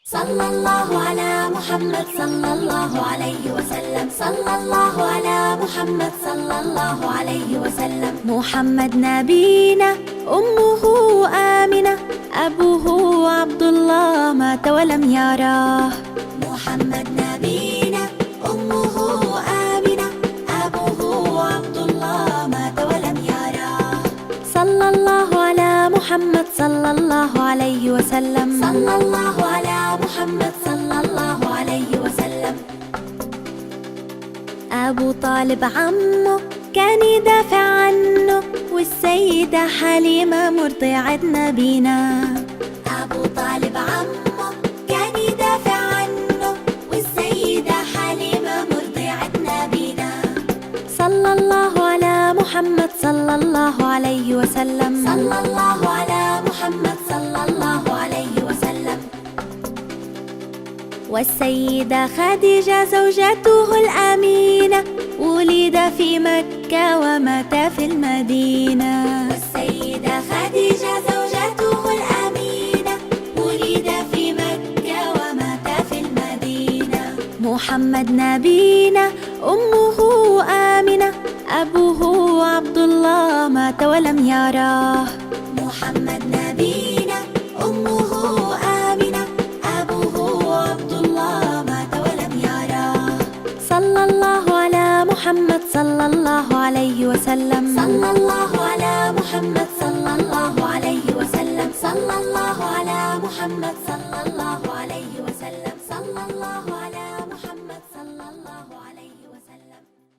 صلى الله على محمد صلى الله عليه وسلم. صلى الله على محمد صلى الله عليه وسلم. محمد نبينا، أمه آمنة، أبوه عبد الله مات ولم يراه. محمد نبينا، أمه آمنة، أبوه عبد الله مات ولم يراه. صلى الله على محمد صلى الله عليه وسلم. صلى الله على محمد صلى الله عليه وسلم. أبو طالب عمه كان يدافع عنه، والسيدة حليمة مرضعة نبينا. أبو طالب عمه كان يدافع عنه، والسيدة حليمة مرضعة نبينا. صلى الله على محمد صلى الله عليه وسلم. صلى الله على محمد صلى الله عليه وسلم. والسيدة خديجة زوجته الأمينة، ولد في مكة ومات في المدينة. والسيدة خديجة زوجته الأمينة، ولد في مكة ومات في المدينة. محمد نبينا، أمه آمنة، أبوه عبد الله مات ولم يراه. محمد نبينا، أمه آمنة، أبوه عبد الله مات ولم يراه. صلى الله على محمد صلى الله عليه وسلم. صلى الله على محمد صلى الله عليه وسلم. صلى الله على محمد صلى الله